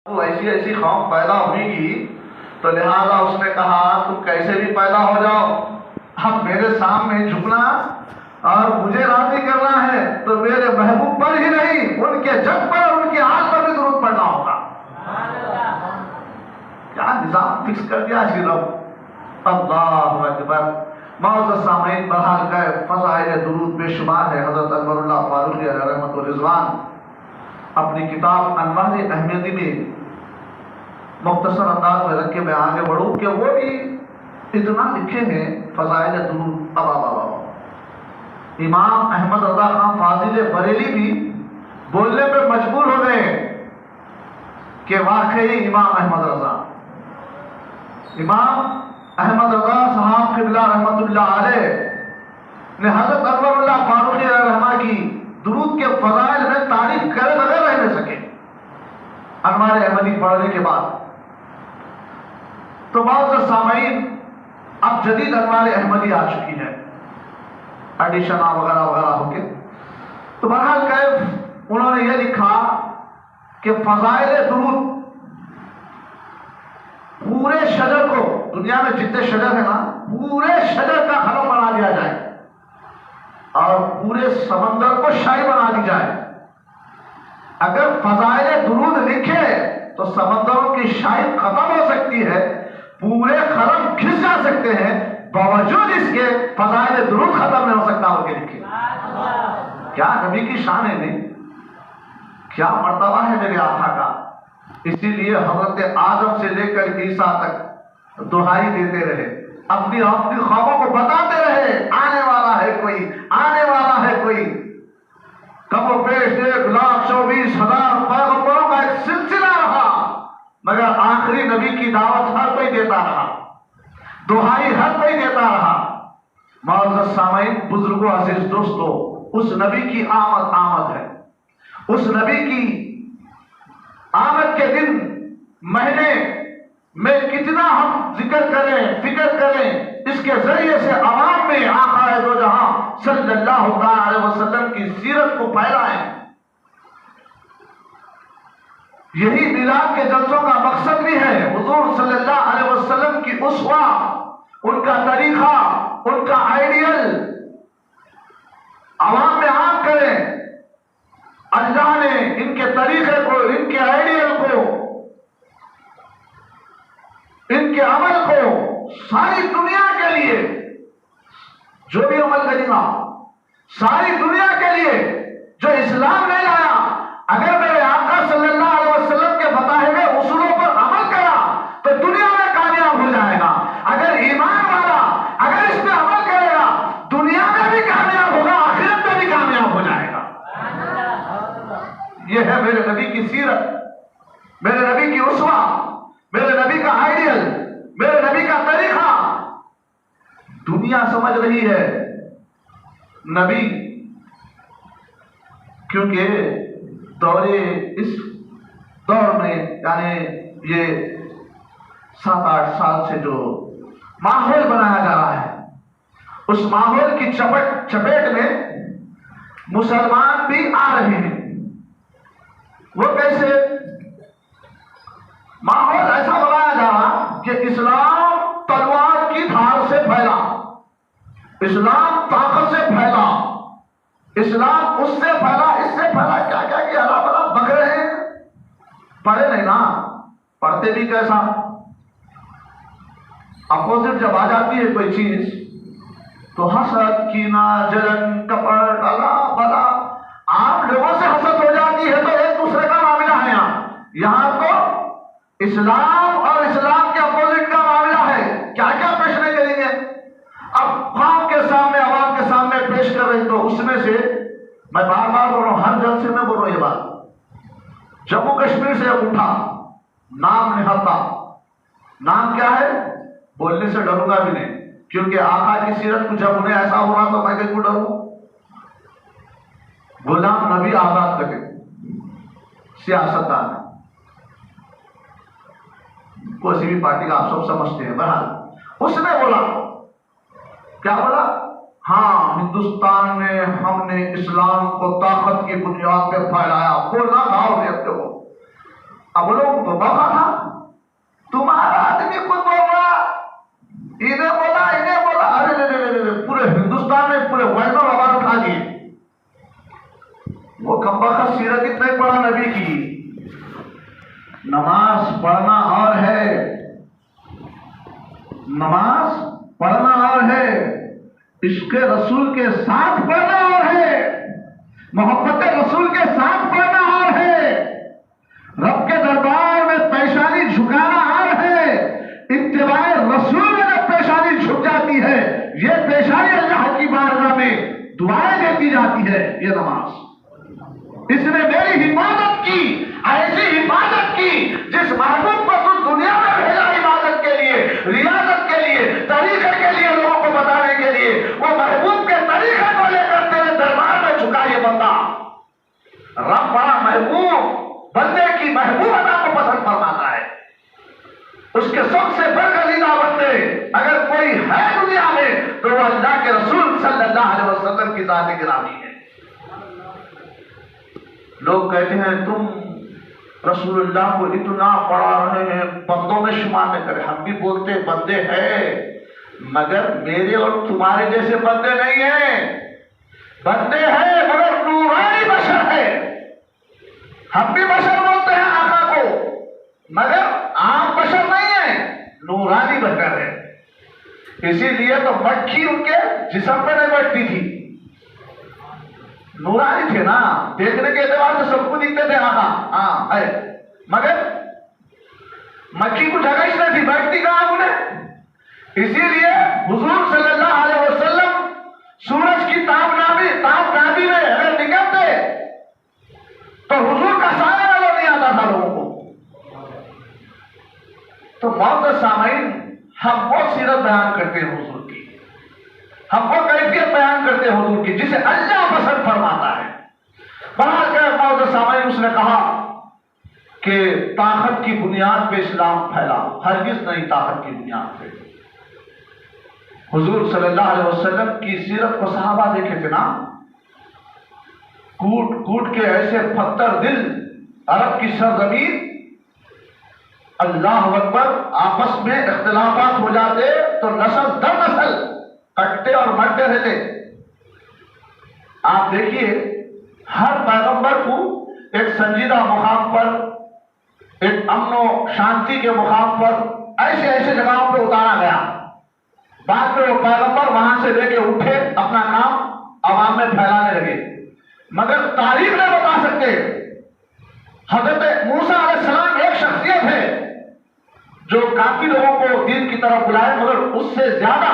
तो ऐसी ऐसी कौम पैदा हुई तो लिहाजा उसने कहा तुम कैसे भी पैदा हो जाओ, अब मेरे सामने झुकना और मुझे राजी करना है तो मेरे महबूब पर ही नहीं उनके जग पर और उनकी आल पर भी दुरूद पढ़ना होगा। क्या निजाम फिक्स कर दिया श्री रब। अल्लाहु अकबर। मौजूद सामईन बहरहाल गए फज़ाइल दुरूद बेशुमार है। हज़रत अकबरुल्लाह फारूकी रहमतुल्लाह व रिज़वान अपनी किताब अनवार अहमियती में मुख्तसर अंदाज में रख के मैं आगे बढ़ूं कि वो भी इतना लिखे हैं फज़ाइल दुरूद। अब इमाम अहमद रज़ा खान फाजिल बरेली भी बोलने पे मजबूर हो गए कि वाकई इमाम अहमद रज़ा साहब क़िबला रहमतुल्लाह अलैह ने हज़रत अकबरुल्लाह फारूकी रहमा की दुरूद के फज़ाइल में तारीफ करे बगैर रह नहीं सके अनवार अहमदी पढ़ने के बाद। तो बहुत सामईन अब जदीद अनवार अहमदी आ चुकी है, एडिशन वगैरह वगैरह होके। तो बहरहाल कैफ उन्होंने ये लिखा कि फज़ाइल दुरूद पूरे शजर को, दुनिया में जितने शजर है ना, पूरे शजर का खलम बना दिया जाए और पूरे समंदर को शाही बना दी जाए। अगर फज़ाइल दुरूद लिखे तो समंदरों की शाही खत्म हो सकती है, पूरे खलम खिंच जा सकते हैं, बावजूद इसके फज़ाइल दुरूद खत्म नहीं हो सकता उनके लिखे। क्या नबी की शान है, नहीं क्या मर्तबा है मेरे आका का। इसीलिए हज़रत आदम से लेकर ईसा तक दुहाई देते रहे, अपनी अपनी ख्वाबों को बताते रहे, आने वाला है कोई, आने वाला है कोई। कमो पेश 1,24,000 पैगंबरों का एक सिलसिला रहा, मगर आखिरी नबी की दावत हर कोई देता रहा, दुहाई हर कोई देता रहा। मौजूद सामईन, बुजुर्गों, अजीज दोस्तों, उस नबी की आमद है। उस नबी की आमद के दिन महीने में कितना हम जिक्र करें, फिक्र करें, इसके जरिए से आवाम में आका दो जहां सल्लल्लाहु अलैहि वसल्लम की सीरत को फैलाएं। यही मिलाद के जलसों का मकसद भी है, हुजूर सल्लल्लाहु अलैहि वसल्लम की उस्वा, उनका तरीका, उनका आइडियल आवाम में आम करें। अल्लाह ने इनके तरीके को, इनके आइडियल को, इनके अमल को सारी दुनिया के लिए, जो भी अमल करेगा सारी दुनिया के लिए, जो इस्लाम नहीं लाया, अगर मेरे आका सल्लल्लाहु अलैहि वसल्लम के बताए हुए उसूलों पर अमल करा तो दुनिया में कामयाब हो जाएगा। अगर ईमान वाला अगर इस पर अमल करेगा दुनिया में भी कामयाब होगा, आखिरत में भी कामयाब हो जाएगा। यह है मेरे नबी की सीरत, मेरे नबी की उस्वा, मेरे नबी का आइडियल, मेरे नबी का तरीका। दुनिया समझ रही है नबी, क्योंकि इस दौर में, यानी ये 7-8 साल से जो माहौल बनाया जा रहा है, उस माहौल की चपेट में मुसलमान भी आ रहे हैं। वो कैसे? माहौल ऐसा बनाया जा रहा कि इस्लाम तलवार की धार से फैला, इस्लाम ताकत से फैला, इस्लाम उससे फैला, इससे फैला, क्या क्या कि अल्लाह बला बक रहे हैं। पढ़े नहीं ना, पढ़ते भी कैसा। अपोजिट जब आ जाती है कोई चीज तो हसद, कीना, जलन, कपट, अला बला, आम लोगों से हसद हो जाती है तो एक दूसरे का मामला है। यहां तो इस्लाम और इस्लाम के अपोजिट का मामला है। क्या क्या पेश नहीं करेंगे। अब कौम के सामने, आवाम के सामने पेश कर रही, तो उसमें से मैं बार बार बोल रहा हूं, हर जल से मैं बोल रहा हूं ये बात। जम्मू कश्मीर से उठा नाम निहत्ता, नाम क्या है बोलने से डरूंगा भी नहीं, क्योंकि आका की सीरत को जब उन्हें ऐसा हो रहा तो मैं क्यों डरूं। गुलाम नबी आजाद करके सियासतदान, कोई भी पार्टी का आप सब समझते हैं। बहरहाल उसने बोला, क्या बोला? हाँ, हिंदुस्तान में हमने इस्लाम को ताकत की बुनियाद पे फैलाया। बोलना था व्यक्ति को, अब लोग तो मौका था, तुम्हारा आदमी खुद बोल रहा, इन्हें बोला, अरे पूरे हिंदुस्तान में पूरे वर्ल्ड में आवाज उठा दिए। वो कमबख्त सीरत इतने पढ़ा नबी की, नमाज पढ़ना और है, नमाज पढ़ना और है, इश्क़ रसूल के साथ पढ़ना और है, मोहब्बत रसूल के साथ पढ़ना और है, रब के दरबार में पेशानी झुकाना और है। इत्तिबाए रसूल में जब पेशानी झुक जाती है, ये पेशानी अल्लाह की बारगाह में दुआएं देती जाती है। ये नमाज, इसने मेरी हिफाजत की, ऐसी हिफाजत की जिस महबूब को तुम दुनिया में भेजा इबादत के लिए, रियाजत के लिए, तरीके के लिए, लोगों को बताने के लिए, वो महबूब के तरीके को लेकर तेरे दरबार में झुका ये बंदा। रब बड़ा महबूब, बंदे की महबूबता को पसंद फरमाता है। उसके सबसे बरगजीदा बंदे अगर कोई है दुनिया में तो वो अल्लाह के रसूल सल्लल्लाहु अलैहि वसल्लम की ज़ात गिरामी है। लोग कहते हैं तुम रसूलुल्लाह को इतना पढ़ा रहे हैं, बंदों में शुमार नहीं करे। हम भी बोलते बंदे हैं, मगर मेरे और तुम्हारे जैसे बंदे नहीं हैं। बंदे हैं मगर नूरानी बशर है। हम भी बशर बोलते हैं आका को, मगर आम बशर नहीं है, नूरानी बशर है। इसीलिए तो मक्खी उनके जिस्म पे नहीं बैठती थी, नूरानी थे ना, देखने के एतबार से सबको दिखते थे आका, हाँ है, मगर मक्खी को जगह ही नहीं थी, बैठती कहां उन्हें। इसीलिए हुजूर सल्लल्लाहु अलैहि वसल्लम सूरज की ताबनाबी में अगर निकलते तो हुजूर का साया नजर नहीं आता था लोगों को। तो बहुत सामाइन हम वो सीरत बयान करते हैं हुजूर की, हम वो कैफियत बयान करते हैं हुजूर की जिसे अल्लाह पसंद फरमाता है। बहरहाल के बहुत सामाइन उसने कहा कि ताकत की बुनियाद पे इस्लाम फैला, हरगिज नहीं ताकत की बुनियाद पे। हुजूर सल्लल्लाहु अलैहि वसल्लम की सीरत को सहाबा देखे थे ना, कूट कूट के ऐसे पत्थर दिल अरब की सरजमीन, अल्लाह अकबर, आपस में इख्तिलाफात हो जाते तो नस्ल दर नस्ल कटते और मरते रहते। आप देखिए हर पैगंबर को एक संजीदा मुकाम पर, एक अमन शांति के मुकाम पर ऐसे ऐसे जगहों पर उतारा गया। बाद में वो पैगंबर वहां से लेके उठे, अपना काम आवाम में फैलाने लगे, मगर तारीख नहीं बता सकते। हजरत मूसा अलैहिस्सलाम एक शख्सियत है जो काफी लोगों को दीन की तरफ बुलाए, मगर उससे ज्यादा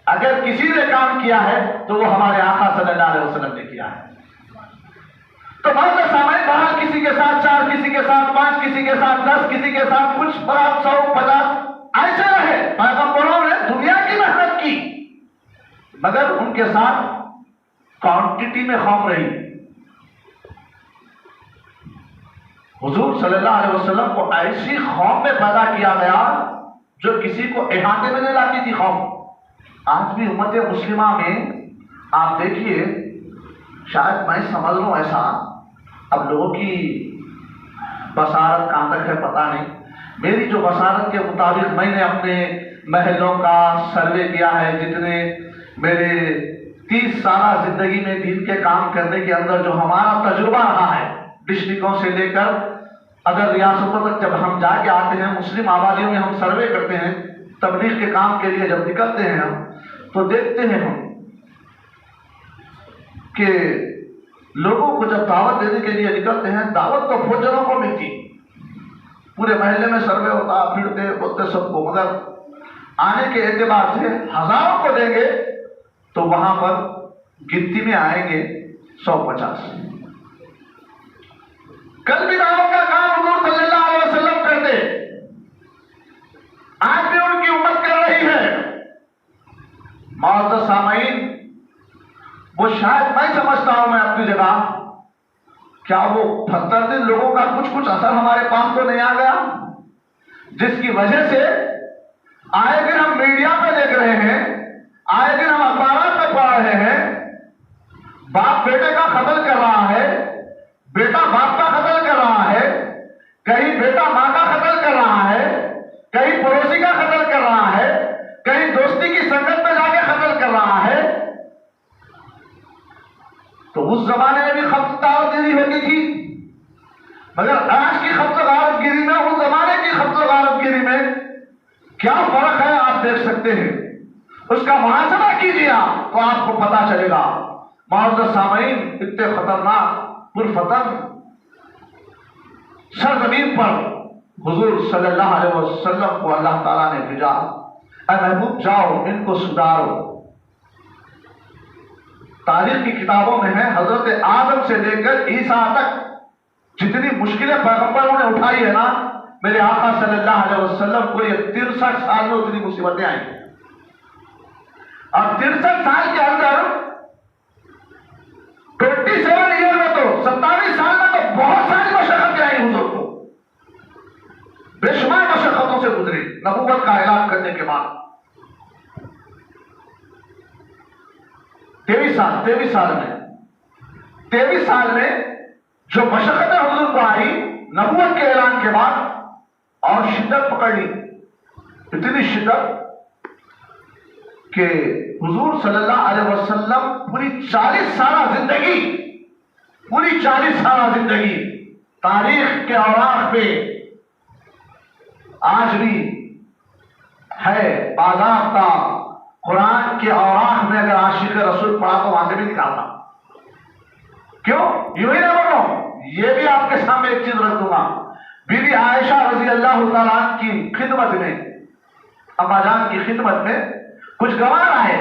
अगर किसी ने काम किया है तो वो हमारे आका सल्लल्लाहु अलैहि वसल्लम ने किया है। तो बहुत सामान्य बाहर किसी के साथ 4, किसी के साथ 5, किसी के साथ 10, किसी के साथ कुछ 100, 50 ऐसे रहे। पैगंबरों ने दुनिया की मेहनत की, मगर उनके साथ क्वांटिटी में कम रही। हुजूर सल्लल्लाहु अलैहि वसल्लम को ऐसी कौम में पैदा किया गया जो किसी को इहाते में नहीं लाती थी कौम। आज भी उम्मत मुस्लिमा में आप देखिए, शायद मैं समझ लूं ऐसा, अब लोगों की बसारत कहां तक है पता नहीं, मेरी जो बसारत के मुताबिक मैंने अपने महलों का सर्वे किया है, जितने मेरे 30 साल जिंदगी में दीन के काम करने के अंदर जो हमारा तजुर्बा रहा है, डिस्ट्रिक्टों से लेकर अदर रियासतों तक जब हम जाके आते हैं, मुस्लिम आबादियों में हम सर्वे करते हैं, तबलीग के काम के लिए जब निकलते हैं हम, तो देखते हैं हम कि लोगों को जब दावत देने के लिए निकलते हैं, दावत तो बहुत जनों को मिलती, पूरे महल्ले में सर्वे होता, फिरते बोलते सबको, मगर आने के एतबार से हजारों को देंगे तो वहां पर गिनती में आएंगे 150। कल भी दावत का काम हुजूर सल्लल्लाहु अलैहि वसल्लम करते, आज भी उनकी उम्मत कर रही है। मौजूद सामाईन, वो शायद मैं समझता हूं, मैं अपनी जगह, क्या वो 70 दिन लोगों का कुछ कुछ असर हमारे पास तो नहीं आ गया, जिसकी वजह से आए दिन हम मीडिया पे देख रहे हैं, आए दिन हम अखबार में पढ़ रहे हैं, बाप बेटे का कत्ल कर रहा है, बेटा बाप का कत्ल कर रहा है, जमाने में भी खत्म दावतगिरी होती थी, मगर आज की खत्म दावतगिरी में उस जमाने की खत्म दावतगिरी में क्या फर्क है आप देख सकते हैं। उसका मुहासबा कीजिए आप तो आपको पता चलेगा। मुअज़्ज़ज़ सामीन, इतने खतरनाक पुरफतन सरजमीन पर हुजूर सल्लल्लाहु अलैहि वसल्लम को अल्लाह ताला ने भेजा। ऐ महबूब जाओ इनको सुधारो। तारीख की किताबों में है हजरत आदम से लेकर ईसा तक जितनी मुश्किलें पैगंबरों ने उठाई है ना, मेरे आका सल्लल्लाहु अलैहि वसल्लम को ये 63 साल में उतनी मुसीबतें आई। और 63 साल के अंदर 27 ईयर में तो 27 साल में तो बहुत सारी मशक्कतें आई हुजूर को, बेशुमार मशक्कतों से गुजरी नबूवत का ऐलान करने के बाद। 23 साल में जो मशक्कतें हुजूर को आई नबूवत के ऐलान के बाद, और शिद्दत पकड़ ली, इतनी शिद्दत कि हुजूर सल्लल्लाहु अलैहि वसल्लम पूरी 40 साल जिंदगी तारीख के औराक पे आज भी है बाज़ाब्ता। कुरान के औराक में अगर आशिक रसूल पढ़ा तो वहां से भी निकालता। क्यों? यूं ही ना बोलो, ये भी आपके सामने एक चीज रख दूंगा। बीबी आयशा रजी अल्लाह तआला की खिदमत में, अम्माजान की खिदमत में कुछ गवार आए,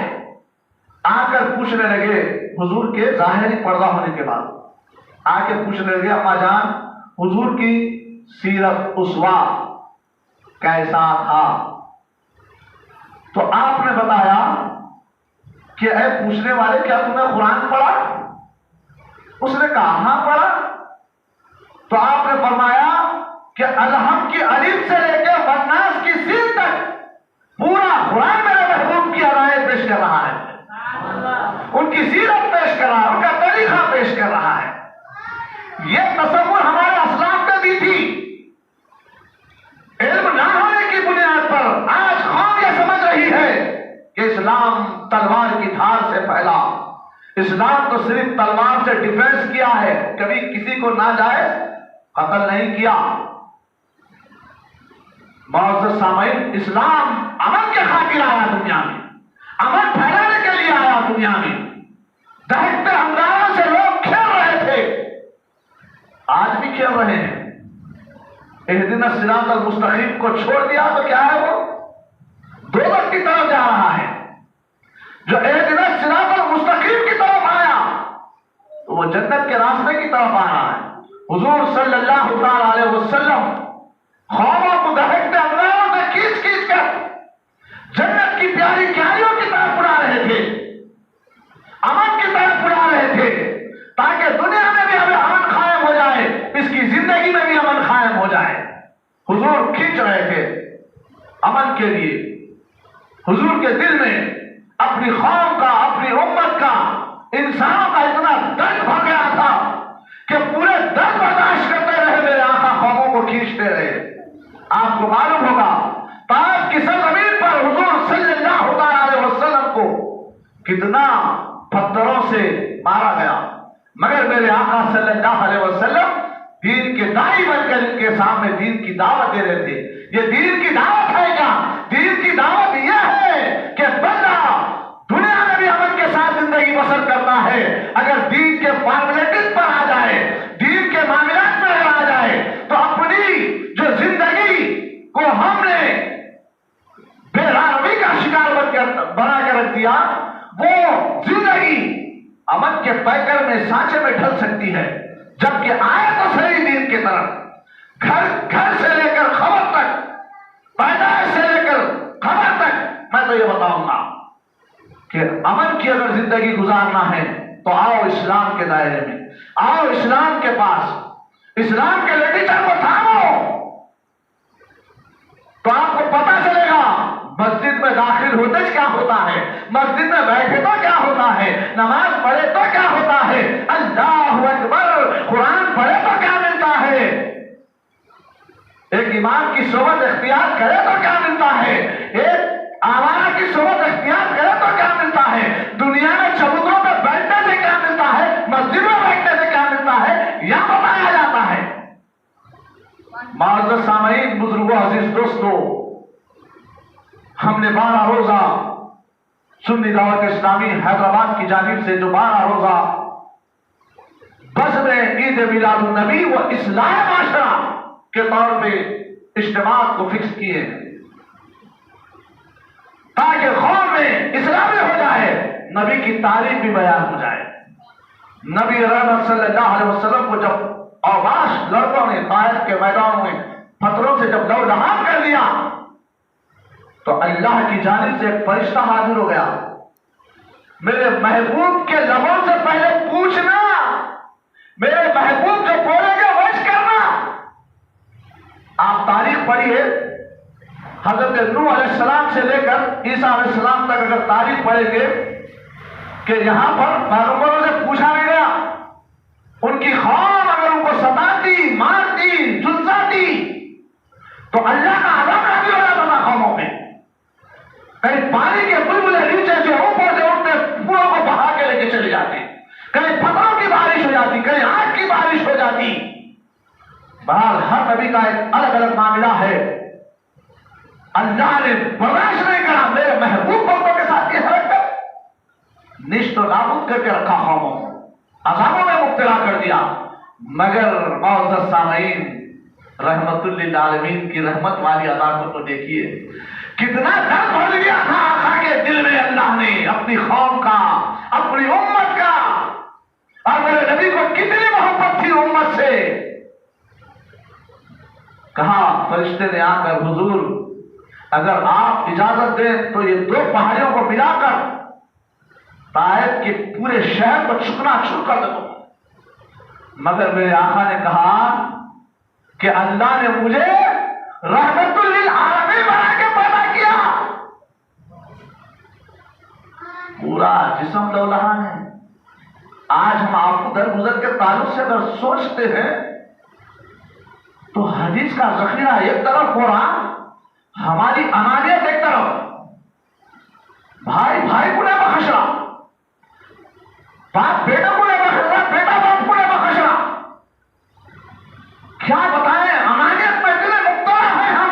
आकर पूछने लगे हुजूर के जाहिरी पर्दा होने के बाद, आके पूछने लगे अम्माजान हुजूर की सीरत उसवा कैसा था। तो आपने बताया कि ऐ पूछने वाले, क्या तुमने कुरान पढ़ा? उसने कहा हाँ पढ़ा। तो आपने फरमाया कि अलहम की अलिफ से लेकर वन्नास की सीन तक पूरा कुरान मेरे महबूब की अदायत पेश कर रहा है, उनकी सीरत पेश कर रहा है, उनका तरीका पेश कर रहा है। यह तसव्वुर हमारे अस्लाफ में भी थी। इल्म ना होने की बुनियाद पर आज कौम यह समझ रही है कि इस्लाम तलवार की धार से फैला। इस्लाम तो सिर्फ तलवार से डिफेंस किया है, कभी किसी को नाजायज कत्ल नहीं किया। मुअज़्ज़ज़ सामीन, इस्लाम अमन के खातिर आया दुनिया में, अमन फैलाने के लिए आया दुनिया में। दहकते अंगारों से लोग खेल रहे थे, आज भी खेल रहे हैं। इहदिना सिरातल मुस्तकीम को छोड़ दिया तो क्या है, वो दोज़ख की तरफ जा रहा है। जो इहदिना सिरातल मुस्तकीम की तरफ आया तो वो जन्नत के रास्ते की तरफ आ रहा है। हुजूर सल्लल्लाहु अलैहि वसल्लम ख्वाबों को दहकते अंगारों से खींच खींच कर जन्नत की प्यारी क्यारियों की तरफ उड़ा रहे थे, अमन की तरफ उड़ा रहे थे, ताकि दुनिया में भी हमें अमन कायम हो जाए, इसकी जिंदगी में भी अमन कायम हो जाए। हुजूर खींच रहे थे अमन के लिए। हुजूर के दिल में अपनी कौम का, अपनी उम्मत का, इंसानों का इतना दर्द भर गया था कि पूरे दर्द बर्दाश्त करते रहे मेरे आका कौमों को खींचते रहे। आपको मालूम होगा ताइफ की सरजमीन पर हुजूर सल्लल्लाहु अलैहि वसल्लम को कितना पत्थरों से मारा गया, मगर मेरे आका सल्लल्लाहु अलैहि वसल्लम दीन के दाई बनकर इनके सामने दीन की दावत दे रहे थे। ये दीन की दावत है क्या? दीन की दावत यह है कि बंदा दुनिया में भी अमन के साथ जिंदगी बसर करना है। अगर दीन के फॉर्मेलिटीज पर आ जाए, दीन के मामलात में अगर आ जाए, तो अपनी जो जिंदगी को हमने बेरामी का शिकार बना कर रख दिया, वो जिंदगी अमन के पैकर में, सांचे में ढल सकती है। जबकि आए तो सही दीन की तरफ, घर से लेकर खबर तक, पैदाइश से लेकर खबर तक, मैं तो ये बताऊंगा कि अमन की अगर जिंदगी गुजारना है तो आओ इस्लाम के दायरे में, आओ इस्लाम के पास, इस्लाम के लिटरेचर को थामो, तो आपको पता चलेगा मस्जिद में दाखिल होते क्या होता है, मस्जिद में बैठे तो क्या होता है, नमाज पढ़े तो क्या होता है, अल्लाहु अकबर कुरान पढ़े तो क्या मिलता है, एक इमाम की सोबत इख्तियार करे तो क्या मिलता है, एक आवारा की सोबत इख्तियार करे तो क्या मिलता है, दुनिया में चबूतरों पर बैठने से क्या मिलता है, मस्जिद में माज़ सामईन, बुजुर्गों, अजीज दोस्तों, हमने 12 रोजा सुन्नी दावत इस्लामी हैदराबाद की जानिब से जो 12 रोजा बस में ईद मिलादुन नबी व इस्लाह माशरा के तौर पे इज्तिमात को फिक्स किए ताकि कौम में इस्लामी हो जाए, नबी की तारीफ भी बयान हो जाए। नबी रहमत सल्लल्लाहु अलैहि वसल्लम को जब अवकाश लड़कों ने ताइफ के मैदानों में पत्थरों से जब लौलहान कर दिया तो अल्लाह की जानिब से एक फरिश्ता हाजिर हो गया। मेरे महबूब के लबों से पहले पूछना, मेरे महबूब जो बोलेंगे वही करना। आप तारीख पढ़िए, हजरत नूह अलैहिस्सलाम से लेकर ईसा अलैहिस्सलाम तक अगर तारीख पढ़ेंगे कि यहां पर पैगंबरों से पूछा नहीं गया, उनकी कौम अगर उनको सताती, मारती, झुलसाती तो अल्लाह का अज़ाब नाज़िल हो जाता था कौमों में। कहीं पानी के बुलबुले नीचे से ऊपर से उठते पूरों को बहा के लेके चले जाते, कहीं पत्थरों की बारिश हो जाती, कहीं आग की बारिश हो जाती। बहरहाल हर नबी का एक अलग अलग मामला है। अल्लाह ने बर्दाश्त नहीं करा, मेरे महबूब बंदों के साथ ये हरकत निश्तो नाबूद करके रखा, कौमों अज़ाबों में मुब्तला कर दिया। मगर मौजूद सामईन, रहमतुल लिल आलमीन की रहमत वाली अदा को तो देखिए, कितना दर्द भर गया था आका के दिल में। अल्लाह ने अपनी कौम का, अपनी उम्मत का, और मेरे नबी को कितनी मोहब्बत थी उम्मत से। कहा फरिश्ते ने आकर, हुजूर अगर आप इजाजत दें तो ये 2 पहाड़ियों को मिलाकर ताइफ के पूरे शहर को चुकना चुर कर दो। मगर मेरे आका ने कहा कि अल्लाह ने मुझे रहमतुल लिल आलमीन बना के पैदा किया। पूरा जिस्म लौलहान है। आज हम आपको दरगुजर के ताल्लुक से अगर सोचते हैं तो हदीस का जखीरा एक तरफ हो रहा, हमारी अनानियत एक तरफ, भाई भाई को नहीं बख्श रहा, बाप बेटा को नहीं बख्श रहा, बेटा बाप को नहीं बख्श रहा। क्या बताएं, अनानियत में इतने मुब्तला है हम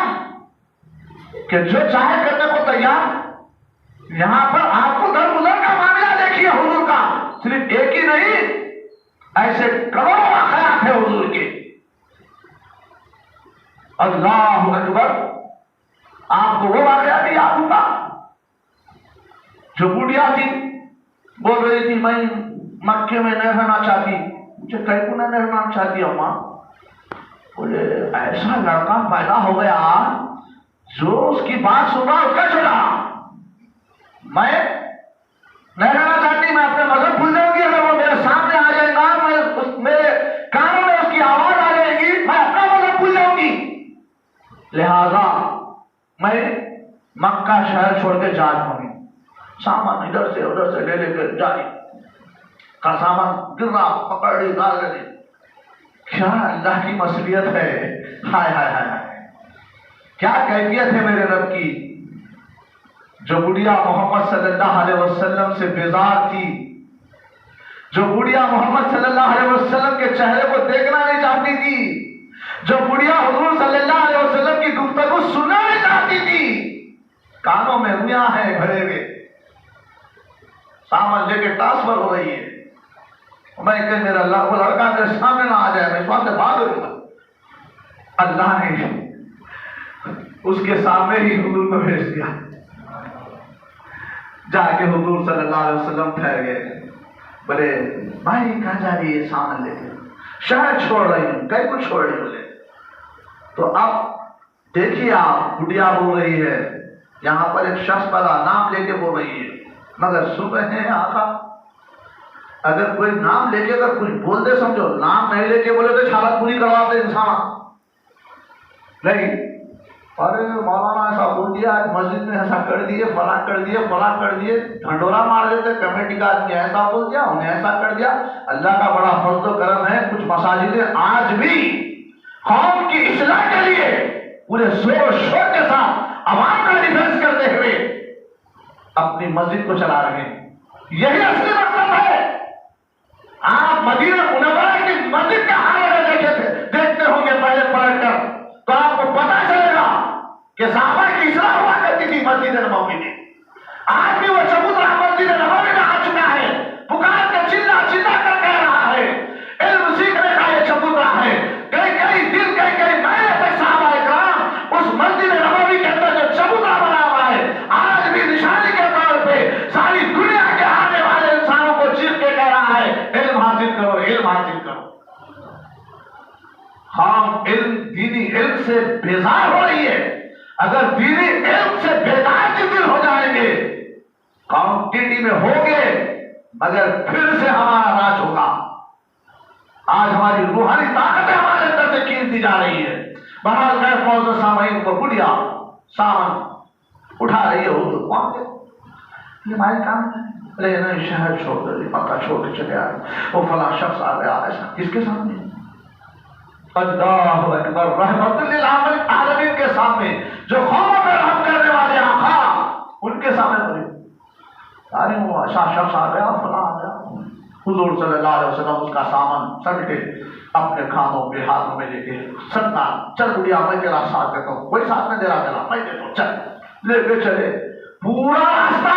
कि जो चाहे करने को तैयार। यहां पर आपको दरगुजर का मामला देखिए हुजूर का, सिर्फ एक ही नहीं, ऐसे करोड़ों वाक़यात है हुजूर के। अल्लाहु अकबर। आपको वो वाक़या भी याद होगा जो बुढ़िया थी, बोल रही थी मैं मक्के में नहीं रहना चाहती। मुझे कहीं को नहीं रहना चाहती अम्मा। बोले ऐसा लड़का पैदा हो गया जो उसकी बात सुना उसका छोड़ा। मैं नहीं रहना चाहती, मैं अपने मजहब भूल जाऊंगी। अगर वो मेरे सामने आ जाएगा, मेरे कानों में उसकी आवाज आ जाएगी, मैं अपना मजहब भूल जाऊंगी। लिहाजा मैं मक्का शहर छोड़ के जा पाऊंगी। सामान इधर से उधर से ले लेकर जा रही, का सामान गिरा, पकड़ ली, डाल रही। क्या अल्लाह की मसलियत है। हाय हाय हाय हाय, क्या कैफियत है मेरे रब की। जो बुढ़िया मोहम्मद सल्लल्लाहु अलैहि वसल्लम से बेजार थी, जो बुढ़िया मोहम्मद सल्लल्लाहु अलैहि वसल्लम के चेहरे को देखना नहीं चाहती थी, जो बुढ़िया हुजूर सल्लल्लाहु अलैहि वसल्लम की गुफ्तगू सुनना नहीं चाहती थी, कानों में रुइयां है भरे हुए, सामान लेके ट्रांसफर हो रही है। मैं कह मेरा अल्लाह, वो लड़का मेरे सामने ना आ जाए, मैं इस बात से भाग गया। अल्लाह ने उसके सामने ही हुजूर को भेज दिया। जाके हुजूर सल्लल्लाहु अलैहि वसल्लम ठहर गए। बोले भाई कहाँ जा रही है, सामान लेके शहर छोड़ रही हूँ। कहीं को छोड़ रही बोले। तो अब देखिए आप, बुढ़िया बोल रही है, यहाँ पर एक शख्स पर नाम लेके बोल रही है, मगर सुबह है आका, अगर कोई नाम लेके अगर कुछ बोल दे समझो, नाम नहीं लेके बोले तो हालत पूरी करवाते इंसान नहीं। अरे मौलाना ऐसा बोल दिया, आज मस्जिद में ऐसा कर दिए, फला कर दिए, फला कर दिए, ढंडोरा मार देते, कमेटी का आदमी ऐसा बोल दिया, उन्हें ऐसा कर दिया। अल्लाह का बड़ा फर्ज करम है, कुछ मसाजिदें आज भी कौम की इस्लाह के लिए पूरे जोर शोर के साथ आवाम का डिफेंस करते हुए अपनी मस्जिद को चला रहे हैं। यही असली मकसद है। आप मदीना मुनव्वरा की मस्जिद का हाल अगर देखते होंगे पहले पलट कर, तो आपको पता चलेगा कि सहाबा की इस्लाह हुआ करती थी मस्जिद नबवी में। आज भी वो चबूतरा मस्जिद नबवी में आ चुका है, पुकार के चिल्ला चिल्ला कर कह रहा है इल्म सीखने का ये चबूतरा है। कई कई दिन कई कई महीने तक सहाबा इकराम उस मस्जिद नबवी के अंदर जो चबूतरा बना हुआ है, आज भी निशानी के तौर पे सारी दुनिया के आने वाले इंसानों को चीख के कह रहा है इल्म हासिल करो, इल्म हासिल करो। हम इल्म, दीनी इल्म से बेजार हो रही है। अगर दीनी इल्म से बेजार जिस दिन हो जाएंगे, क्वांटिटी में होंगे, मगर फिर से हमारा राज होगा। आज हमारी रूहानी ताकतें हमारे अंदर से खींचती जा रही है। बहरहाल मैं मौजूद सामईन को बुढ़िया सामान उठा रही है, तो कौन के ये हमारे काम है? अरे नहीं, शहर छोड़ दे, पता छोड़ के चले आए, वो फला शख्स आ गया, ऐसा किसके सामने? अल्लाहु अकबर, रहमतुल लिल आलमीन के सामने, जो कौमों पर रहम करने वाले आका, उनके सामने बोले अरे वो ऐसा शख्स आ गया, फला आ गया। हुजूर सल्लल्लाहु अलैहि वसल्लम उसका सामान सर के अपने खानों पे हाथों में लेके, सन्ना चल बुढ़िया मैं तेरा साथ देता हूँ, कोई साथ में दे रहा, चला मैं देता हूँ, चल लेके चले। पूरा रास्ता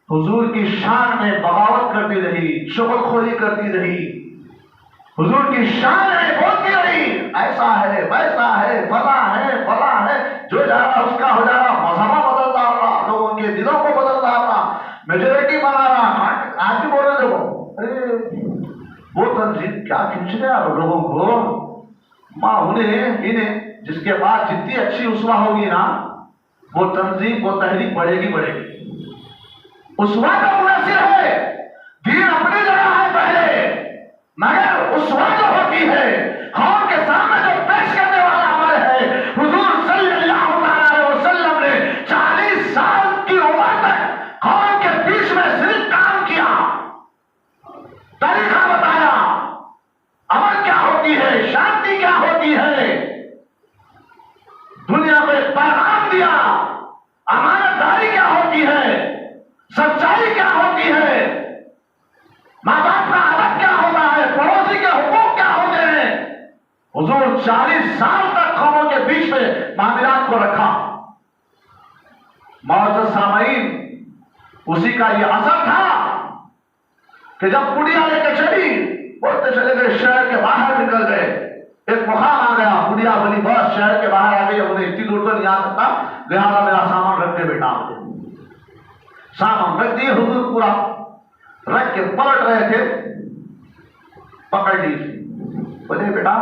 हुजूर की शान में बगावत करती रही, शुगलखोरी करती रही, हुजूर की शान में बोलती रही ऐसा है वैसा है, फला है, जो जा रहा उसका हो जा रहा, मौसमा बदल रहा, लोगों के दिलों को बदल रहा, मेजोरिटी बना रहा। आज भी बोल रहे देखो, अरे वो तंजीम क्या खींच रहे आप लोगों को, माँ उन्हें इन्हें जिसके बाद जितनी अच्छी उसवा होगी ना, वो तंजीम वो तहरीक बढ़ेगी। उसवा का मुनासिर है, दीन अपनी जगह है पहले, मगर उसवा जो होती है कौम के सामने जो पेश करने वाला अमल है, हुजूर सल्लल्लाहु अलैहि वसल्लम ने 40 साल की उम्र तक कौम के बीच में सिर्फ काम किया, तरीका बताया, अमल क्या होती है, शांति क्या होती है, दुनिया में पैगाम दिया, अमानतदारी क्या होती है, सच्चाई क्या होती है, माँ बाप का अदब क्या होता है, पड़ोसी के हुकूक क्या होते हैं। हुजूर 40 साल तक कौमों के बीच में मामलात को रखा। मौजूद सामईन, उसी का ये असर था कि जब बुढ़िया लेकर चली, बोलते चले गए, शहर के बाहर निकल गए, एक बुखार आ गया, बुढ़िया बोली बस शहर के बाहर आ गई, उन्हें इतनी दूर तो नहीं आ सकता, लिहाजा मेरा सामान रख दे बेटा। सामान रख दिए, हुजूर पूरा रख के पलट रहे थे, पकड़ ली, बोले बेटा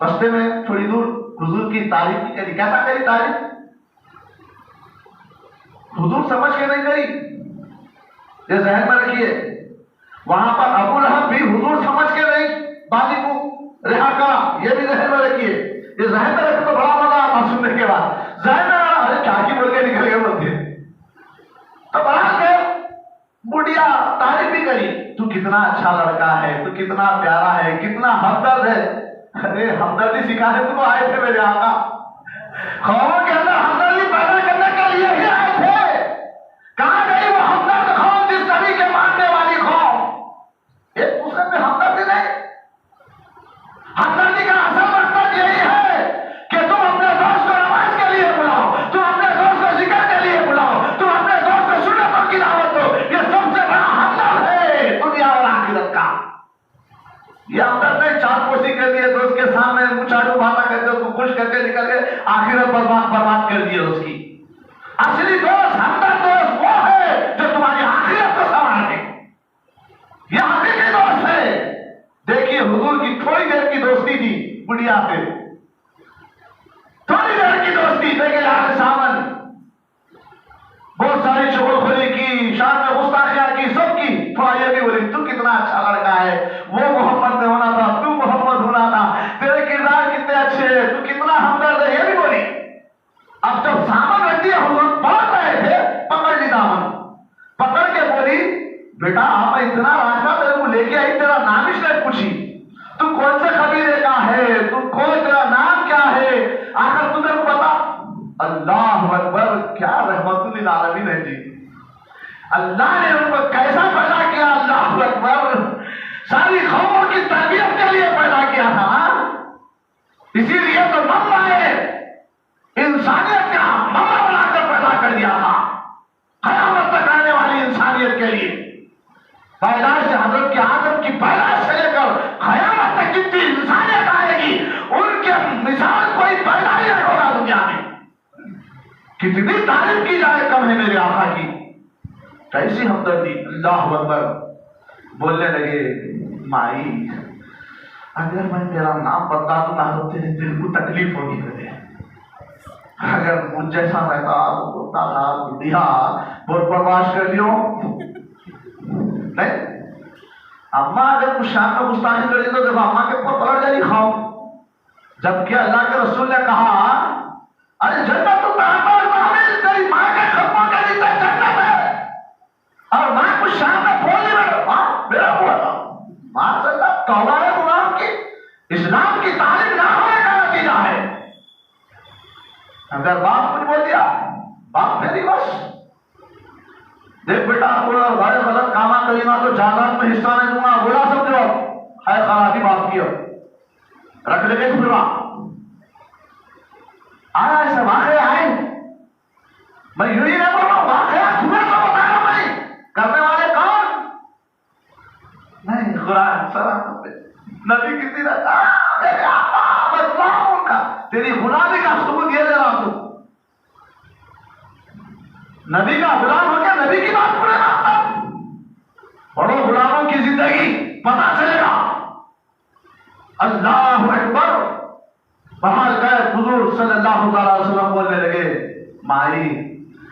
रास्ते में थोड़ी दूर हुजूर की तारीफ की करी। कैसा करी तारीफ? हुजूर समझ के नहीं करी, ये जहन में रखिए। वहां पर अबू लहब भी हुजूर समझ के नहीं बाजी को रिहा करा, ये भी जहन में रखिए। ये जहन में रखे तो बड़ा मजा आता सुनने के बाद, जहन में रहा अरे क्या की बोल के निकल गए बोलते। तो बड़ा गए, बुढ़िया तारीफ भी करी, तू कितना अच्छा लड़का है, तू कितना प्यारा है, कितना हमदर्द है। अरे हमदर्दी सिखाने तुम आए थे मेरे आका, कौमों के अंदर हमदर्दी पैदा करने के लिए ही आए थे। कहां गई वो हमदर्द कौम, जिस नबी के मानने वाली कौम? एक दूसरे में हमदर्दी नहीं। हमदर्दी का असल मकसद यही है कि तुम अपने दोस्त को नमाज के लिए बुलाओ, तुम अपने दोस्त को जिक्र के लिए बुलाओ, तुम अपने दोस्त को सुन्नतों की दावत दो। ये सबसे बड़ा हमदर्द है दुनिया और आखिरत का। ये हमदर्द नहीं चालपोशी कर दिए दोस्त के सामने, मुंह चाटू बाता करके उसको खुश करके निकल गए, आखिरत बर्बाद कर दिए उसकी। असली दोस्त, हमदर्द दोस्त वो है जो तुम्हारी आखिरत को संवार दे, ये हकीकी दोस्त है। देखिए हुजूर की थोड़ी देर की दोस्ती थी बुढ़िया से, थोड़ी देर की दोस्ती, देखिए यार सामन बहुत सारी शुगलखोरी की, शान में गुस्ताखियां की, सब की। थोड़ा ये भी बोली तू कितना अच्छा लड़का है, वो मोहम्मद ने होना था, तू मोहम्मद होना था, तेरे किरदार कितने अच्छे है, तू कितना हमदर्द है, ये भी बोली। अब जब सामन रख दिया, हुजूर पढ़ रहे थे, पकड़ ली दामन, पकड़ के बोली बेटा आप इतना रास्ता तेरे को लेके आई, तेरा नाम इसने पूछी, तू कौन से कबीले का है, तू कौन, तेरा नाम क्या है, आखिर तू मेरे को बता। अल्लाह अकबर, क्या रहमतुल लिल आलमीन है जी। अल्लाह ने उनको कैसा पैदा किया, अल्लाह अकबर, सारी कौमों की तरबियत के लिए पैदा इसीलिए तो मम्मा ने इंसानियत का मम्मा बनाकर पैदा कर दिया था, कयामत तक आने वाली इंसानियत के लिए। पैदाइश से हजरत के आदम की पैदाइश से लेकर कयामत तक जितनी इंसानियत आएगी, उनके मिसाल कोई पैदा ही नहीं होगा दुनिया में। कितनी तारीफ की जाए कम है मेरे आका की। कैसी हमदर्दी। अल्लाह अकबर। बोलने लगे, माई अगर मैं तेरा नाम बता दूंगा तो तेरे दिल को तकलीफ होगी। मुझे अगर मुझ जैसा रहता तो बोलता था बुढ़िया बहुत बर्दाश्त कर लियो। नहीं, अम्मा अगर कुछ शाम में गुस्ताखी कर दी तो देखो अम्मा के ऊपर पलट जाएगी खाओ। जबकि अल्लाह के रसूल ने कहा, अरे जन्नत तो तेरी माँ के खत्मों के नीचे जन्नत है, और माँ कुछ शाम में बोल नहीं माँ मेरा हुआ था। माँ से तौबा है गुलाम की, इस्लाम की तालीम ना होने का नतीजा है। अगर बाप कुछ बोल दिया, बाप फेरी बस। देख बेटा बोला बड़े गलत कामा करेगा तो जायदाद में हिस्सा नहीं दूंगा, बोला समझो है खराबी बाप की। रख लेंगे फिर आया ऐसे वाकई आए। मैं यूं ही नहीं बोल रहा हूं, वाकया तुम्हें तो बताया भाई, करने वाले कौन? नहीं कुरान नबी किसी ने उनका तेरी गुलामी का सबूत ये दे रहा हूं। नबी का गुलाम हो गया, नबी की बात पूरे बड़ो गुलामों की जिंदगी पता चलेगा। अल्लाह अकबर। बाहर गए हुजूर सल्लल्लाहु अलैहि वसल्लम बोलने लगे, माई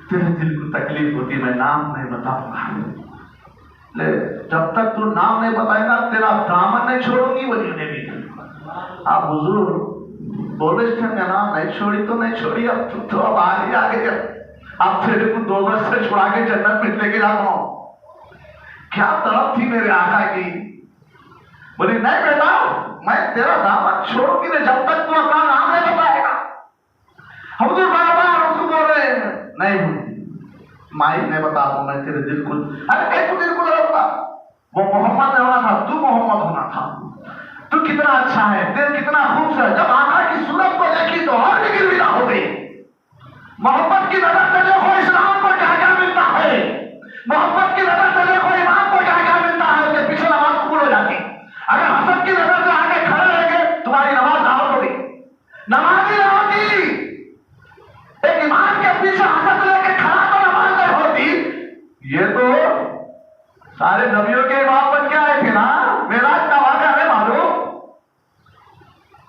तेरे दिल को तकलीफ होती, मैं नाम नहीं बताऊंगा। ले जब तक तू नाम नहीं बताएगा तेरा दामन नहीं छोड़ूंगी। वही ने भी आप हुजूर बोले थे मैं नाम नहीं छोड़ी तो नहीं छोड़ी, अब तो अब आगे अब तेरे को 2 वर्ष से छुड़ा के जन्नत में लेके जाता हूं। क्या तरफ थी मेरे आका की। बोली नहीं बेटा मैं तेरा दामन छोड़ूंगी नहीं जब तक तू अपना नाम नहीं बताएगा। हुजूर बार-बार उसको बोल रहे नहीं माई नहीं बता दूं मैं तेरे दिल को। अरे मैं तो दिल को नहीं बता, वो मोहम्मद नहीं होना था, तू मोहम्मद होना था। तू कितना अच्छा है, दिल कितना खूबसूरत। जब आका की सूरत को देखी तो और भी गिरविदा हो गई। मोहब्बत की नजर से देखो इस्लाम को क्या क्या मिलता है, मोहब्बत की नजर से देखो इमाम को क्या क्या मिलता है। उसके पीछे नमाज कबूल हो जाती। अगर हसद की नजर से आगे खड़े रहेंगे तुम्हारी नमाज दावत होगी, नमाज ही नहीं होती। एक इमाम के पीछे हसद लेके खड़ा तो नमाज नहीं होती। ये तो सारे नबियों के इमाम बन के आए थे ना, मेराज का वाक़या है मालूम।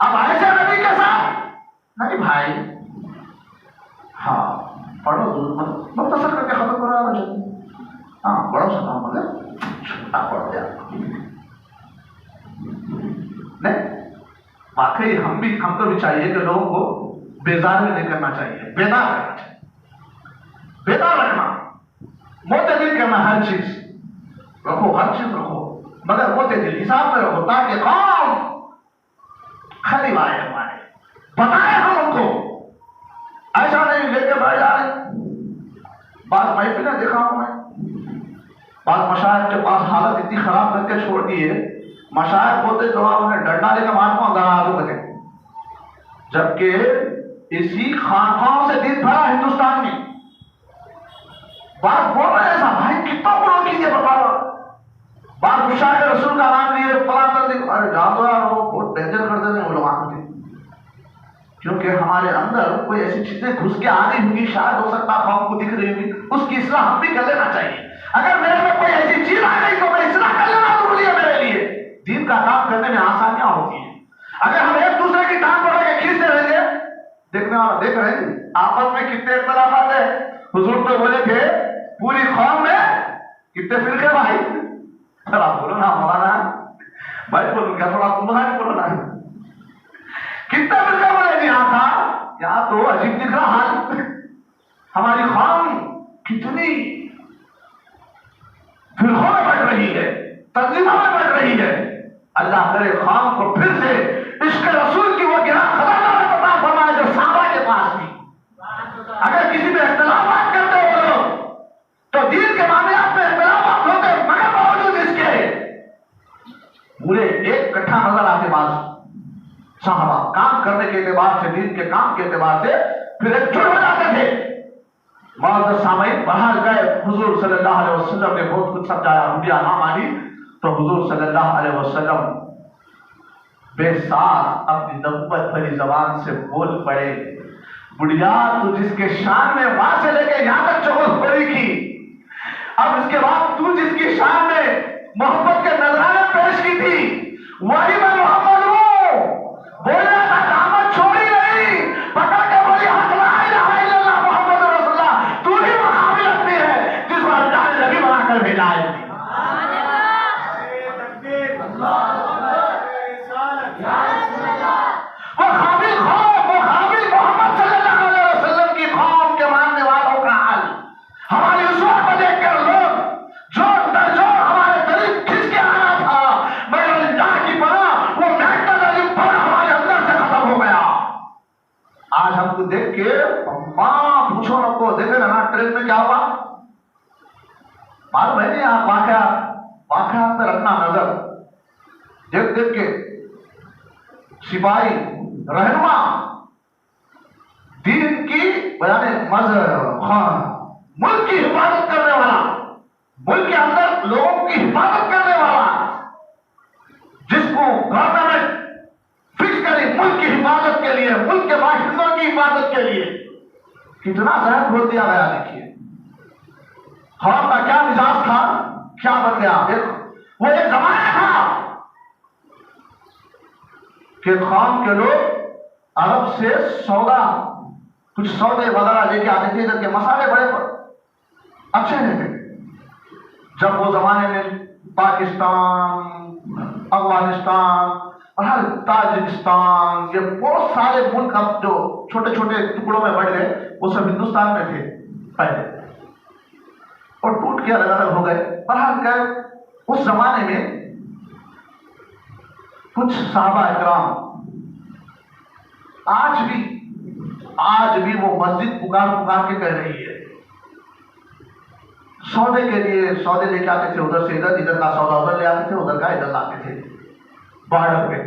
अब ऐसे नबी के साथ नहीं भाई, हाँ पढ़ो मुख्तसर करके खत्म करो यार। हाँ बड़ो सा काम मगर छोटा पढ़ दिया नहीं। वाकई हम तो भी चाहिए कि लोगों को बेजार नहीं करना चाहिए, बेदार रखना चाहिए। बेदार रखना, मोतदिल करना, हर चीज रखो, हर चीज रखो, मगर मोतदिल हिसाब में रखो ताकि कौन खरीब आए हमारे बताए हम उनको। ऐसा नहीं लेके बैठ जा रहे। बात महफिलें देखा हूं मैं, बात मशाइख के पास हालत इतनी खराब करके छोड़ दी है, मशाइख होते तो उन्हें डंडा लेकर मार को अंदर आलू बचे। जबकि इसी खानखाओं से दिन भरा हिंदुस्तान में बात बोल रहे ऐसा भाई कितना बुरा कीजिए बताओ। बात मुशाहिद रसूल का नाम लिए फला कर दी, अरे जा तो यार वो बहुत डेंजर कर देते वो लोग आते। क्योंकि हमारे अंदर कोई ऐसी चीजें घुस के आ रही होगी, शायद हो सकता है आपको दिख रही होगी, उसकी इस्लाह हम भी कर लेना चाहिए। अगर मेरे में कोई ऐसी चीज आ गई तो मैं इस्लाह कर लेना जरूरी है मेरे लिए। दीन का काम करने में आसानियां होती हैं। अगर हम एक दूसरे की टांग पकड़ के खींचते रहेंगे, देखने वाला देख रहे हैं आपस में कितने इख्तिलाफात है। हुजूर तो बोले थे पूरी कौम में कितने फिरके भाई। थोड़ा बोलो ना मौलाना, मैं बोलूंगा थोड़ा तुम्हारा बोलो ना। कितने फिरके बोले यहाँ था, यहाँ तो अजीब दिख रहा हाल। हमारी कौम कितनी फिरकों में बढ़ रही है, तंजीमों में बढ़ रही है। अल्लाह करे कौम को फिर से इश्क रसूल की वो गिरा खजाना पता फरमाए जो साहबा के पास थी। अगर किसी में इख्तिलाफात करते हो लोग तो दीन के मामलात में इख्तिलाफात होते, मगर बावजूद इसके पूरे एक कट्ठा नजर आते बात साहबा काम करने के एतबार से, दीन के काम के एतबार से फिर एकजुट हो जाते थे। मौजूद सामईन बाहर गए, हुजूर सल्लल्लाहु अलैहि वसल्लम ने बहुत कुछ समझाया, बुढ़िया ना मानी तो हुजूर सल्लल्लाहु अलैहि वसल्लम बेसार अपनी नबूवत भरी जबान से बोल पड़े, बुढ़िया तू जिसके शान में वहां से लेके यहां तक चौबस पड़ी की, अब इसके बाद तू जिसकी शान में मोहब्बत के नजराने पेश की थी, वही मैं मोहम्मद हूं। बोलना था, दामन छोड़ी नहीं, पकड़ के बोली हक ला इलाहा इल्लल्लाह मोहम्मद रसूलुल्लाह, तू ही वो काबिलियत में है जिस पर अल्लाह ने नबी बनाकर भेजा है। वो काबिल कौम, वो काबिल मोहम्मद सल्लल्लाहु अलैहि वसल्लम की कौम के मानने वालों का हाल, हमारी उसवा को देखकर लोग जोर दर जोर हमारे करीब खिंच के आना था, मगर अल्लाह की पनाह वो मेंटल पर हमारे अंदर से खत्म हो गया। आज हमको देख के मां पूछो आपको, देखे ना ट्रेन में क्या हुआ मालूम है नहीं, आप वाकया पे रखना नजर, देख देख के सिपाही रहनुमा दीन की बयाने मुल्क की हिफाजत करने वाला, मुल्क के अंदर लोगों की हिफाजत करने वाला, जिसको गवर्नमेंट फिक्स करी मुल्क की हिफाजत के लिए, मुल्क के बाशिंदों की हिफाजत के लिए, कितना जहर खोल दिया गया। देखिए कौम का क्या मिजाज था, क्या बन गया। देखो वो एक जमाना था कि कौम के लोग अरब से सौदा, कुछ सौदे वगैरह लेके आते थे, इधर के मसाले बड़े अच्छे रहते थे। जब वो जमाने में पाकिस्तान, अफगानिस्तान और ताजिकिस्तान, ये बहुत सारे मुल्क अब जो छोटे छोटे टुकड़ों में बढ़ गए, वो सब हिंदुस्तान में थे पहले और टूट के अलग अलग हो गए। पर उस जमाने में कुछ साहबा इकराम आज भी वो मस्जिद पुकार के कह रही है, सौदे के लिए सौदे लेके आते थे, उधर से इधर का सौदा उधर ले आते थे, उधर का इधर लाते थे। बॉर्डर पे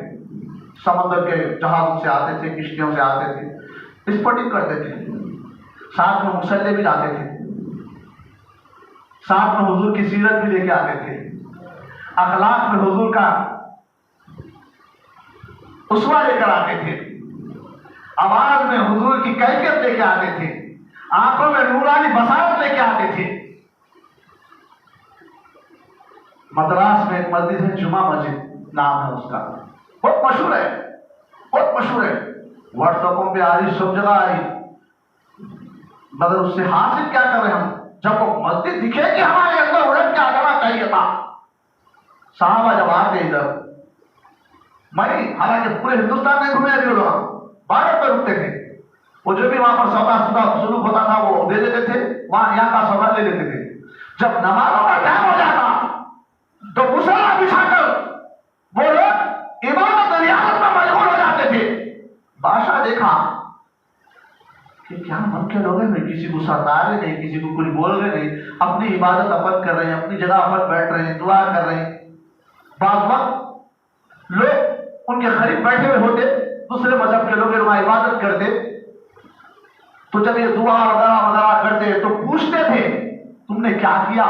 समंदर के जहाजों से आते थे, किश्तियों से आते थे, स्पॉटिंग करते थे, साथ में मुसल्ले भी लाते थे, साथ में हुजूर की सीरत भी लेके आते थे, अखलाक में हुजूर का उसवा लेकर आते थे, आवाज में हुजूर की कैफियत लेके आते थे, आंखों में नूरानी बसारत लेके आते थे। मद्रास में एक मस्जिद है, जुमा मस्जिद नाम है उसका, बहुत मशहूर है, बहुत मशहूर है, व्हाट्सएपों पे आ रही, सब जगह आ रही, मगर उससे हासिल क्या कर रहे हम, जब वो मस्जिद दिखेगी हमारे अंदर उड़न के आ जाना चाहिए था। साहबा जब आते इधर, मैं हालांकि पूरे हिंदुस्तान में घूमे अभी लोग बॉर्डर पर रुकते थे, वो जो भी वहां पर सौदा शुरू होता था वो दे देते थे, वहां यहाँ का सौदा ले लेते थे। जब नमाजों का टाइम हो जाता तो मुसल्ला बिछाकर वो लोग इबादत रियासत में मशगूल हो जाते थे। बादशाह देखा कि क्या मन के लोग हैं, किसी को सरदार नहीं, किसी को कुछ बोल रहे नहीं, अपनी इबादत अपन कर रहे हैं, अपनी जगह अपन बैठ रहे हैं, दुआ कर रहे हैं। बाद वक्त लोग उनके करीब बैठे हुए होते, दूसरे मजहब के लोग वहां इबादत करते, तो जब ये दुआ वगैरह वगैरह करते तो पूछते थे तुमने क्या किया।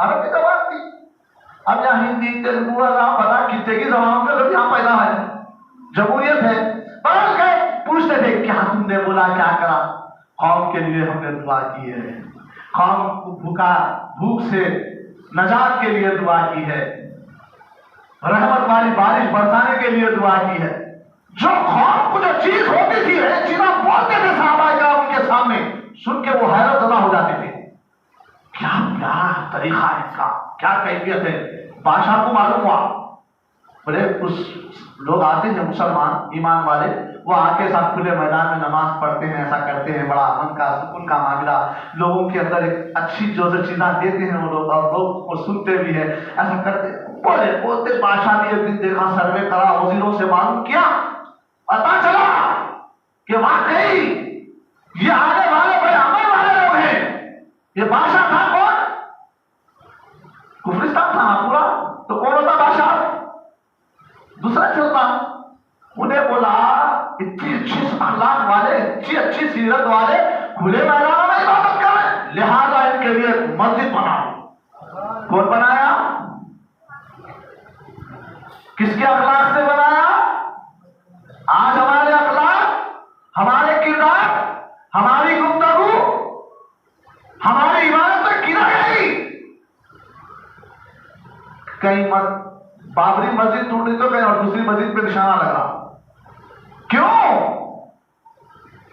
अरब की जबान थी, अब यहाँ हिंदी तेलुगु पता कितने की जबानों के लोग यहाँ पैदा है, जमहूरियत है, बदल गए, पूछते थे क्या तुमने बोला, क्या करा। कौम के लिए हमने दुआ की है, कौम को भूख से नजात के लिए दुआ की है, रहमत वाली बारिश बरसाने के लिए दुआ की है। जो कौम को जो चीज होती थी, चीज़ा बोलते थे साहबा इकराम उनके सामने, सुन के वो हैरत ज़दा हो जाते थे, क्या क्या तरीका है इसका, क्या कैफियत है। बादशाह को मालूम हुआ, बोले कुछ लोग आते हैं मुसलमान ईमान वाले, वो आके साथ खुले मैदान में नमाज पढ़ते हैं, ऐसा करते हैं, बड़ा अमन का सुकून का मामला, लोगों के अंदर एक अच्छी जो चीज़ा देते हैं वो लोग, और लोग वो सुनते भी है, ऐसा करते बोलते। बादशाह ने एक दिन देखा, सर्वे करा, वजीरों से मालूम किया, पता चला कि वाकई ये आने वाले बड़े अमल वाले लोग हैं। ये बादशाह था कौन? कुफरिस्तान था पूरा, तो कौन होता बादशाह? दूसरा चलता। उन्हें बोला अच्छी अच्छी सीरत वाले खुले मैदानों में इबादत कर रहे हैं, लिहाजा इनके लिए मस्जिद बनाओ। कौन बनाया? किसके अखलाक से बनाया? आज हमारे अखलाक, हमारे किरदार, हमारी गुफ्तगू, हमारी इबादत किधर गई? कहीं बाबरी मस्जिद टूटी तो कहीं और दूसरी मस्जिद पे निशाना लगा। क्यों?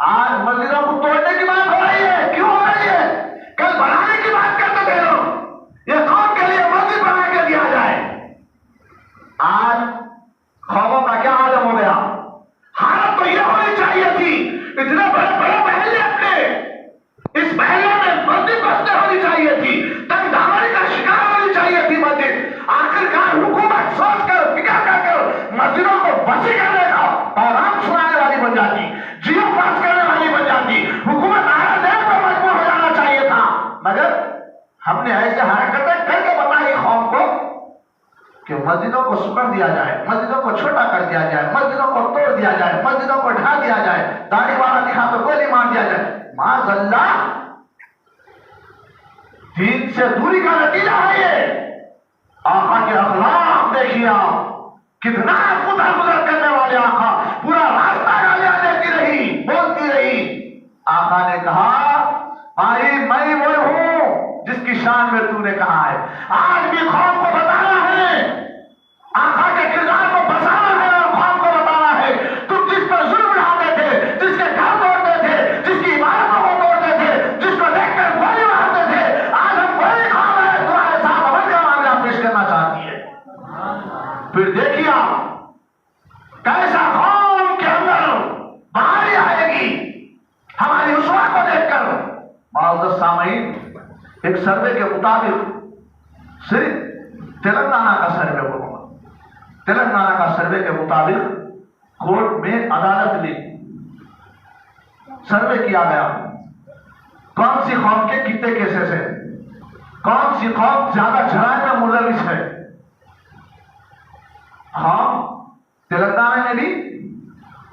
आज मस्जिदों को तोड़ने की बात हो रही है। क्यों हो रही है? कल बनाने की बात करते थे लोग। ये कौन के लिए मस्जिद बना के दिया जाए? आज ख्वाबों का क्या आलम हो गया? हालत तो यह होनी चाहिए थी, इतने बड़े बड़े महल्ले अपने, इस महल्ले में मस्जिद बसने होनी चाहिए थी, तंगदारी का शिकार होनी चाहिए थी मस्जिद। आखिरकार हुकूमत सोचकर फिक्र कर मस्जिदों को बसी करने का पैगाम सुनाने वाली बन जाती, जियो पास करने वाली बन जाती, हुकूमत आया देर पर मजबूर हो जाना चाहिए था। मगर हमने ऐसे हरकतें करके बताई कौम को कि मस्जिदों को सुकर दिया जाए, मस्जिदों को छोटा कर दिया जाए, मस्जिदों को तोड़ दिया जाए, मस्जिदों को ढा दिया जाए, दाढ़ी वाला दिखा तो गोली मार दिया जाए। माज़अल्लाह, दीन से दूरी का नतीजा है ये। आका के अखलाक देखिए आप, कितना खुदा गुजर करने वाले आका, पूरा रास्ता गालियां देती रही, बोलती रही। आका ने कहा, भाई मैं वो हूं जिसकी शान में तूने कहा है। आज भी कौम को बताना है, आका के किरदार को बसाना है और कौम को बताना है, तुम जिस पर जुल्म ढाते थे, जिसके घर तोड़ते थे, जिसकी इमारतों को तोड़ते थे, जिसको देखकर गोली मारते थे, आज हम वही कौम है तुम्हारे साथ अमन का मामला पेश करना चाहती है। फिर देखिए आप कैसा कौम के अंदर बाहरी आएगी हमारी उसवा को देखकर। माज़ सामईन, एक सर्वे के मुताबिक, सिर्फ तेलंगाना का सर्वे बोलूंगा, तेलंगाना का सर्वे के मुताबिक कोर्ट में अदालत में सर्वे किया गया कौन सी कौम के कितने केसेस है, कौन सी कौम ज्यादा जराइम में मुलविस है। हम तेलंगाना में भी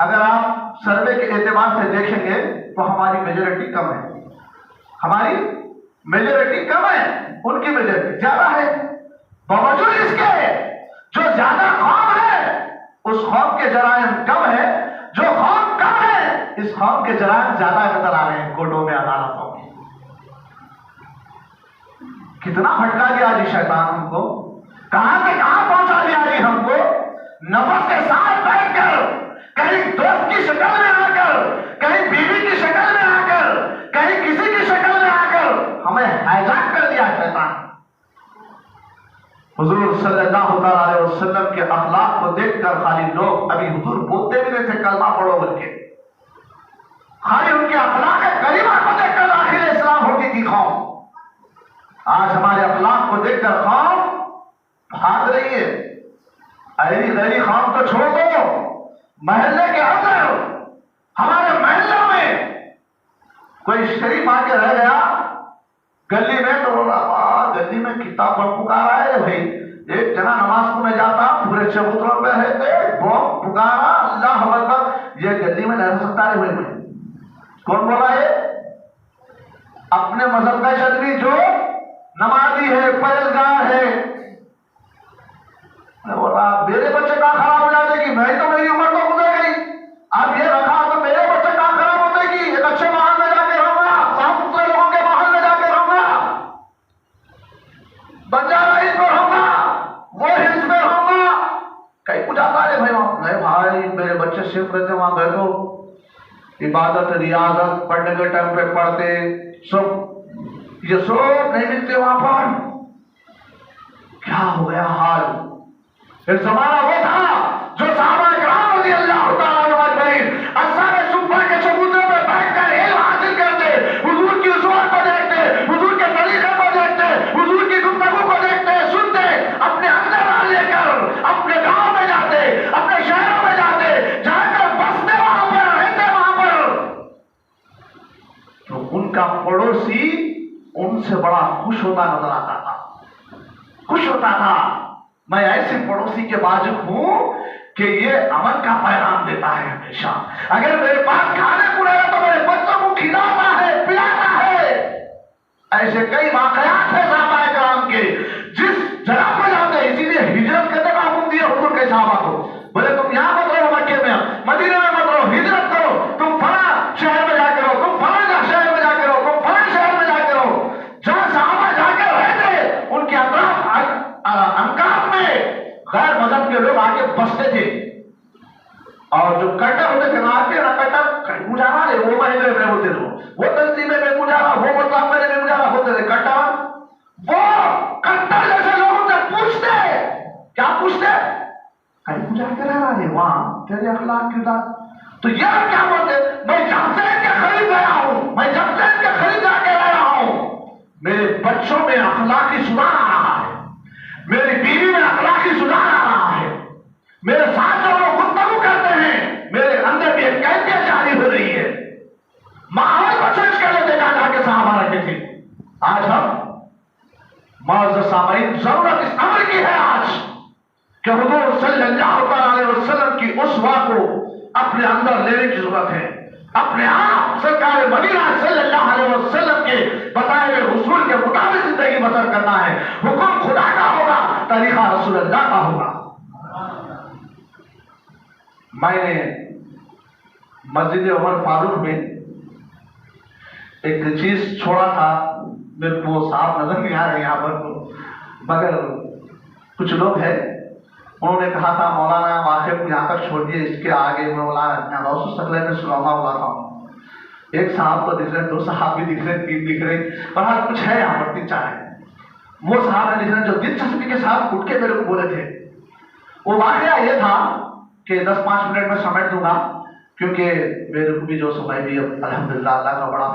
अगर आप सर्वे के एतबार से देखेंगे तो हमारी मेजोरिटी कम है, हमारी मेजोरिटी कम है, उनकी मेजोरिटी ज्यादा है। बावजूद इसके जो ज्यादा कौम है उस कौम के जराइम कम है, जो कौम कम है इस कौम के जराइम ज्यादा नजर आ रहे हैं कोर्टों में, अदालतों में। कितना भटका दिया जी शैतान हमको, कहां से कहां पहुंचा दिया जी हमको। नफस के साथ बैठकर, कहीं दोस्त की शक्ल में आकर, कहीं बीवी की शक्ल में आकर, कहीं किसी की शक्ल में आकर हमें हाईजैक कर दिया शैतान। हुजूर सल्लल्लाहु अलैहि वसल्लम के अखलाक को देखकर खाली लोग, अभी हुजूर बोलते भी नहीं थे कलमा पढ़ो बोलके, खाली उनके अखलाक करीमा को देखकर दाखिल इस्लाम होती थी कौम। आज हमारे अखलाक को देखकर कौम भाग रही है। ऐरी गैरी कौम तो छोड़ दो, महल्ले के अंदर, हमारे महल्लों में कोई शरीफ आके रह गया गली में तो बोला, गली में किताब पर पुकारा है भाई। एक जना नमाज पढ़ने जाता, पूरे चबूतरों पे रहते, बम पुकारा, अल्लाह अकबर, ये गली में नहीं रह सकता है भाई। कौन बोला है? अपने मजहब का आदमी जो नमाजी है, परहेजगार है। बोला मेरे बच्चे का खराब हो जाते कि मैं तो, मेरी उम्र तो गुजर गई, अब ये रखा तो मेरे बच्चे का खराब होते कि एक अच्छे माहौल में जाके रहूंगा, साफ सुथरे लोगों के माहौल में जाके रहूंगा, बंजारा हिल्स में रहूंगा, वो हिल्स में रहूंगा। कहीं कुछ आता है भाई मेरे बच्चे सिर्फ रहते, वहां गए तो इबादत रियाजत पढ़ने के टाइम पे पढ़ते, सब ये सब नहीं मिलते वहां पर। क्या हो गया हाल? एक जमाना वो था जो सहाबा किराम रज़ियल्लाहु ताला अन्हुम अजमईन असहाबे सुफ़ा के चबूतरे पर बैठकर इल्म हासिल करते, हुजूर की उसूल को देखते, हुजूर के तरीके को देखते, हुजूर की गुफ्तगू को देखते, सुनते, अपने अंदर डाल लेकर अपने गांव में जाते, अपने शहरों में जाते, जाकर बसते वहां पर, रहते वहां पर, तो उनका पड़ोसी उनसे बड़ा खुश होता नजर आता था, खुश होता था। मैं ऐसे पड़ोसी के बाजू हूं कि ये अमन का पैगाम देता है हमेशा। अगर मेरे पास खाने को रहेगा तो मेरे ऐसे कई वाकयात है सहाबा किराम के जिस जगह पर जाते हैं। इसीलिए हिजरत करने का हुक्म दिया हुजूर के सहाबा को। बोले तुम यहाँ मत रहो मक्के में, मदीने में मत रहो, हिजरत करो, तुम फला शहर में जाके रहो, तुम फला शहर में जाके रहो, तुम फला शहर में जाके रहो। जहां सहाबा जाके रहते उनके अंकात में गैर मजहब के लोग आके बसते थे। और जो कट्टर होते थे ना आके ना कट्टर गुजारा ले वो महीने में होते थे, वो तंजीमें में गुजारा, वो मुसाफिर में गुजारा होते थे। कट्टर वो कट्टर जैसे लोगों से पूछते क्या पूछते, कहीं पूजा कर रहा है वहां तेरे अखलाक किरदार। तो यार क्या बोलते, मैं जब से इनके खरीद गया हूं, मैं जब से इनके खरीद जाके रहा हूं, मेरे बच्चों में अखलाकी सुधार आ रहा है, मेरी बीवी में अखलाकी सुधार आ रहा है, मेरे साथ जो लोग गुफ्तगू करते हैं मेरे अंदर भी एक कैफियत जारी हो रही है। माहौल को चेंज कर लेते जाके सहाबा रखे थे। आज हम मौजूद सामईन जरूरत इस अमर की है आज कि हुजूर सल्लल्लाहु अलैहि वसल्लम की उसवा को अपने अंदर लेने की जरूरत है। अपने आप सरकार मदीना सल्लल्लाहु अलैहि वसल्लम के बताए हुए उसूल के मुताबिक जिंदगी बसर करना है। हुक्म खुदा का होगा, तरीका रसूलुल्लाह का होगा। मैंने मस्जिद उमर फारूक में एक चीज छोड़ा था, मेरे को साफ नजर नहीं आ रही यहाँ पर, मगर कुछ लोग हैं उन्होंने कहा था मौलाना वाक़े को यहाँ तक छोड़ दिए, इसके आगे मौलाना गौस सकले में सुनामा हुआ था। एक साहब तो दिख रहे, दो साहब भी दिख रहे, तीन दिख रहे, पर हाँ कुछ है यहाँ पर, तीन चार है। वो साहब ने दिख रहे जो दिलचस्पी के साथ उठ के मेरे को बोले थे। वो वाक़या ये था कि 10-5 मिनट में समेट दूंगा क्योंकि मेरे को भी जो समय भी अल्हम्दुलिल्लाह अल्लाह का बड़ा